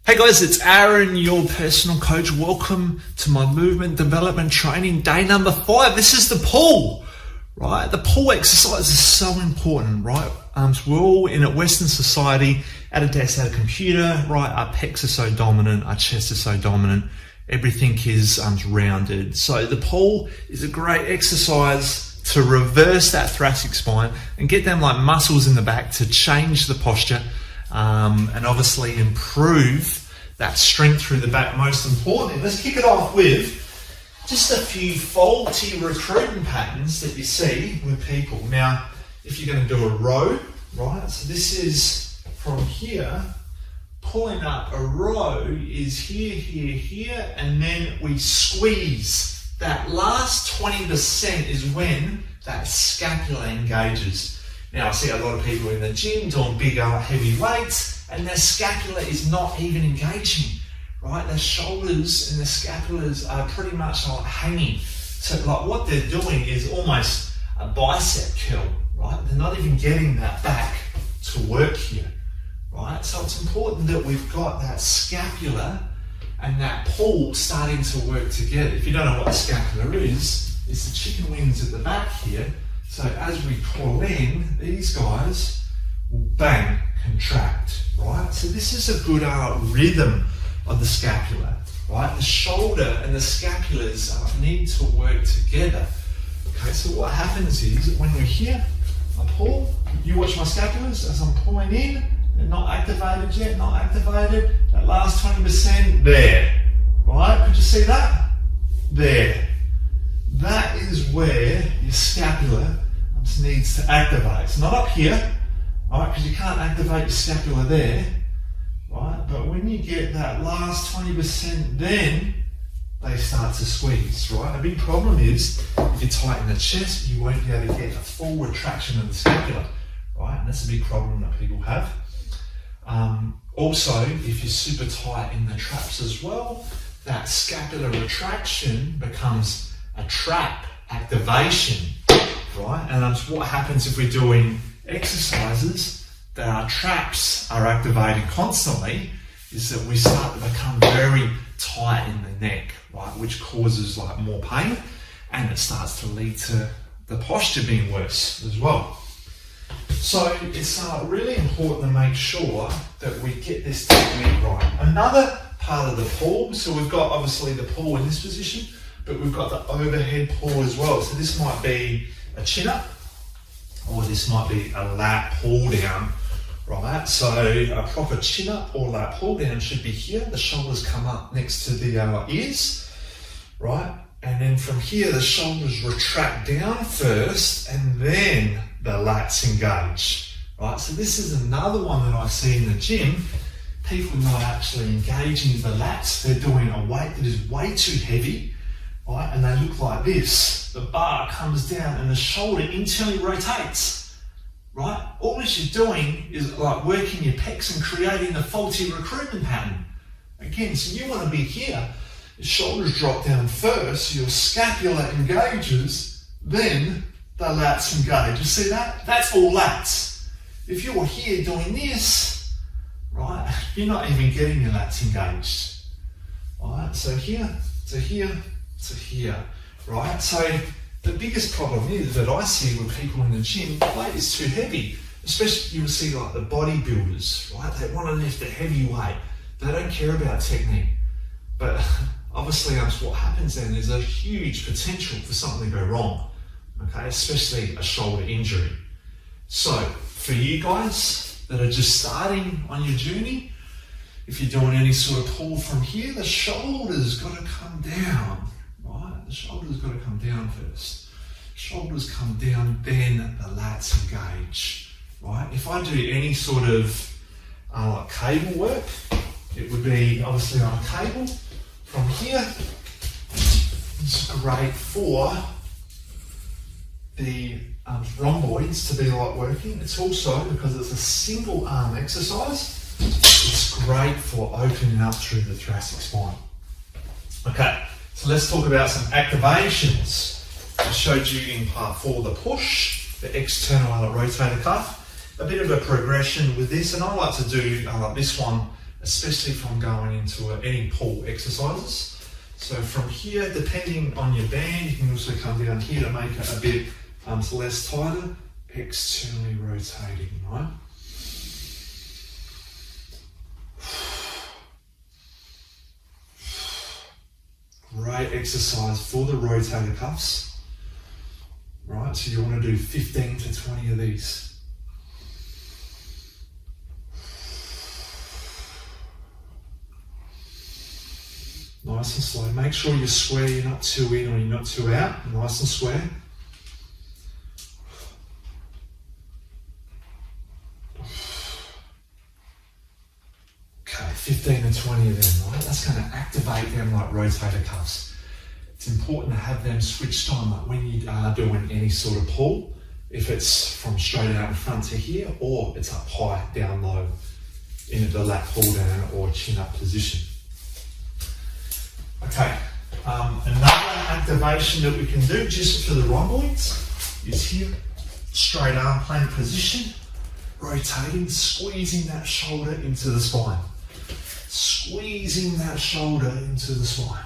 Hey guys, it's Aaron, your personal coach. Welcome to my movement development training day number 5. This is the pull, right? The pull exercise is so important, right? So we're all in a Western society, at a desk, at a computer, right? Our pecs are so dominant, our chest is so dominant, everything is rounded. So the pull is a great exercise to reverse that thoracic spine and get them like muscles in the back to change the posture. And obviously improve that strength through the back. Most importantly, let's kick it off with just a few faulty recruitment patterns that you see with people. Now, if you're going to do a row, right, so this is from here, pulling up a row is here, here, here, and then we squeeze. That last 20% is when that scapula engages. Now, I see a lot of people in the gym doing bigger, heavy weights, and their scapula is not even engaging, right? Their shoulders and the scapulas are pretty much like hanging. So like what they're doing is almost a bicep curl, right? They're not even getting that back to work here, right? So it's important that we've got that scapula and that pull starting to work together. If you don't know what the scapula is, it's the chicken wings at the back here. So as we pull in, these guys will bang, contract, right? So this is a good rhythm of the scapula, right? The shoulder and the scapulas need to work together. Okay, so what happens is when we're here, I pull, you watch my scapulas as I'm pulling in, they're not activated yet, not activated. That last 20% there, right? Could you see that? There. That is where your scapula needs to activate. It's not up here, right? Because you can't activate your scapula there, right? But when you get that last 20%, then they start to squeeze, right? A big problem is if you tighten the chest, you won't be able to get a full retraction of the scapula, right? And that's a big problem that people have. Also, if you're super tight in the traps as well, that scapular retraction becomes a trap activation, right? And what happens if we're doing exercises that our traps are activating constantly is that we start to become very tight in the neck, right? Which causes like more pain, and it starts to lead to the posture being worse as well. So it's really important to make sure that we get this technique right. Another part of the pull, so we've got obviously the pull in this position, but we've got the overhead pull as well. So this might be a chin up, or this might be a lat pull down, right? So a proper chin up or lat pull down should be here. The shoulders come up next to the ears, right? And then from here, the shoulders retract down first, and then the lats engage, right? So this is another one that I see in the gym. People not actually engaging the lats. They're doing a weight that is way too heavy, right? And they look like this. The bar comes down and the shoulder internally rotates, right? All that you're doing is like working your pecs and creating a faulty recruitment pattern. Again, so you want to be here. The shoulders drop down first, your scapula engages, then the lats engage. You see that? That's all lats. If you're here doing this, right, you're not even getting your lats engaged. Alright, so here to here to here, right? So the biggest problem is that I see with people in the gym, the weight is too heavy. Especially you will see like the bodybuilders, right? They want to lift a heavy weight. They don't care about technique. But obviously what happens then is a huge potential for something to go wrong, okay? Especially a shoulder injury. So for you guys that are just starting on your journey, if you're doing any sort of pull from here, the shoulder's got to come down, right? The shoulder's got to come down first. Shoulders come down, then the lats engage, right? If I do any sort of like cable work, it would be obviously on a cable. From here, it's great for the rhomboids to be like working. It's also, because it's a single arm exercise, it's great for opening up through the thoracic spine. Okay, so let's talk about some activations. I showed you in part 4 the push, the external rotator cuff, a bit of a progression with this, and I like to do this one especially if I'm going into any pull exercises. So from here, depending on your band, you can also come down here to make it a bit less tighter, externally rotating, right? Great exercise for the rotator cuffs, right? So you want to do 15 to 20 of these. Nice and slow. Make sure you're square, you're not too in or you're not too out. Nice and square. Okay, 15 and 20 of them, right? That's going to activate them like rotator cuffs. It's important to have them switched on, like when you are doing any sort of pull, if it's from straight out in front to here, or it's up high, down low, in the lat pull down or chin up position. Okay, another activation that we can do just for the rhomboids is here, straight arm plank position, rotating, squeezing that shoulder into the spine. Squeezing that shoulder into the spine.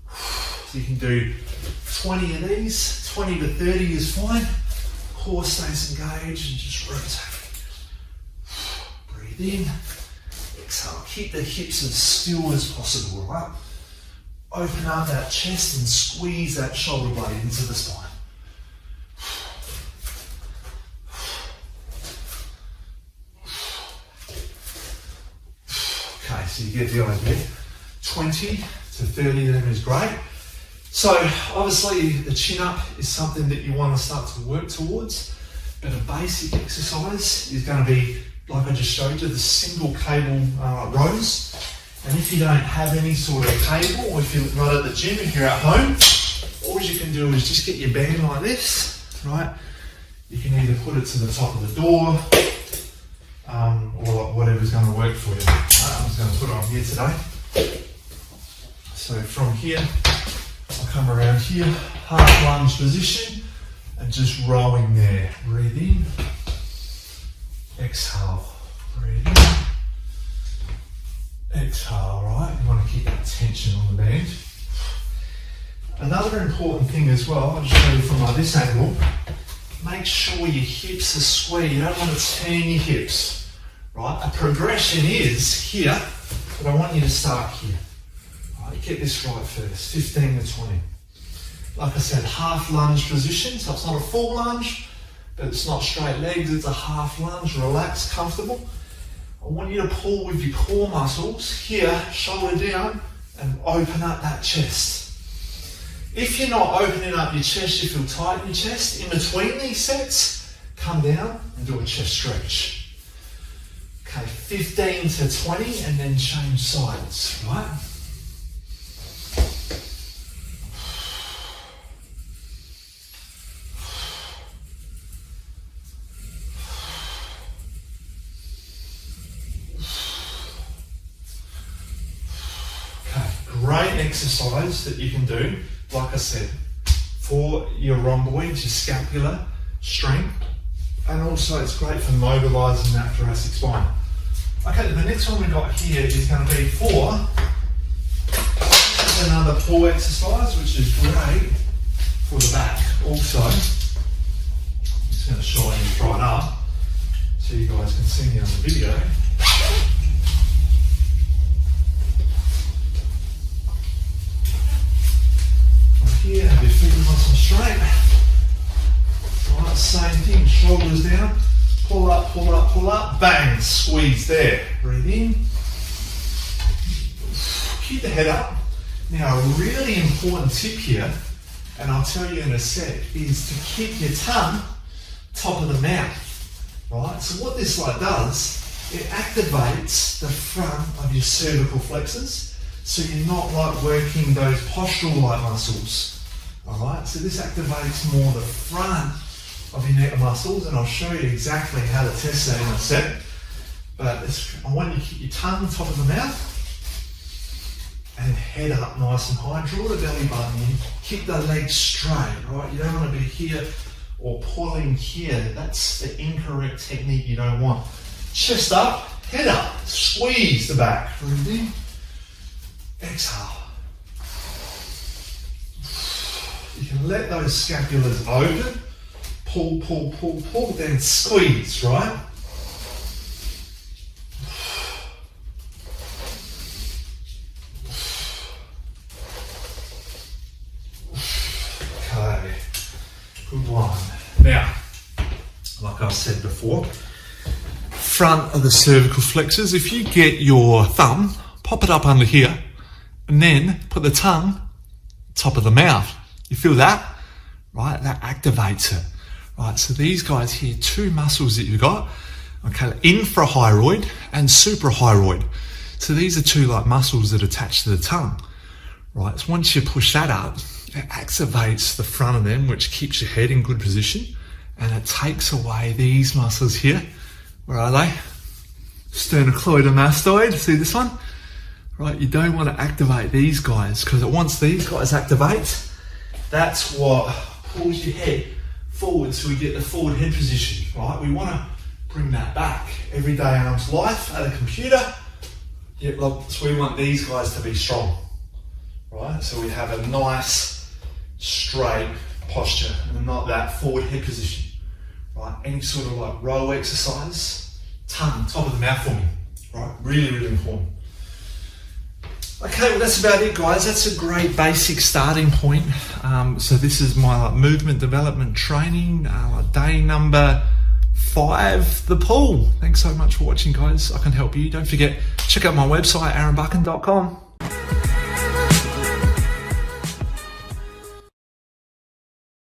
So you can do 20 of these, 20 to 30 is fine. Core stays engaged and just rotate. Breathe in. Exhale, keep the hips as still as possible, right? Open up that chest and squeeze that shoulder blade into the spine. Okay, so you get the idea. 20 to 30 of them is great. So obviously the chin up is something that you want to start to work towards, but a basic exercise is going to be, like I just showed you, the single cable rows. And if you don't have any sort of cable, or if you're not at the gym, if you're at home, all you can do is just get your band like this, right? You can either put it to the top of the door, or whatever's going to work for you. I'm just going to put it on here today. So from here, I'll come around here, half lunge position, and just rowing there. Breathe in. Exhale, breathe in. Exhale, right? You want to keep that tension on the band. Another important thing as well, I'll just show you from like this angle, make sure your hips are square. You don't want to turn your hips, right? A progression is here, but I want you to start here. Right, get this right first, 15 to 20. Like I said, half lunge position, so it's not a full lunge, but it's not straight legs, it's a half lunge, relaxed, comfortable. I want you to pull with your core muscles here, shoulder down, and open up that chest. If you're not opening up your chest, you feel tight in your chest, in between these sets, come down and do a chest stretch. Okay, 15 to 20, and then change sides, right? Great exercise that you can do, like I said, for your rhomboids, your scapular strength, and also it's great for mobilising that thoracic spine. Okay, the next one we got here is going to be for another pull exercise, which is great for the back. Also, I'm just going to show you right up so you guys can see me on the video. Here, have your feet nice and straight. Right, same thing, shoulders down, pull up, pull up, pull up, bang, squeeze there. Breathe in. Keep the head up. Now, a really important tip here, and I'll tell you in a sec, is to keep your tongue top of the mouth. Right? So what this does, it activates the front of your cervical flexors. So you're not working those postural muscles, all right? So this activates more the front of your neck muscles, and I'll show you exactly how to test that in a sec. But I want you to keep your tongue top of the mouth and head up nice and high. Draw the belly button in, keep the legs straight, right? You don't want to be here or pulling here. That's the incorrect technique you don't want. Chest up, Head up, squeeze the back. Breathe in, exhale. You can let those scapulars open. Pull, pull, pull, pull, then squeeze, right? Okay, good one. Now, like I said before, front of the cervical flexors, if you get your thumb, pop it up under here, and then put the tongue top of the mouth. You feel that? Right, that activates it. Right, so these guys here, two muscles that you've got, okay, infrahyoid and suprahyoid. So these are two like muscles that attach to the tongue. Right, so once you push that up, it activates the front of them, which keeps your head in good position, and it takes away these muscles here. Where are they? Sternocleidomastoid, see this one? Right, you don't want to activate these guys, because once these guys activate, that's what pulls your head forward, so we get the forward head position, right? We want to bring that back. Everyday arms life at a computer, so we want these guys to be strong, right? So we have a nice, straight posture, and not that forward head position, right? Any sort of like row exercise, tongue, top of the mouth for me, right? Really, really important. Okay, well that's about it, guys. That's a great basic starting point. So this is my movement development training, day number 5, the pool. Thanks so much for watching, guys. I can help you. Don't forget, check out my website, aaronbuchan.com.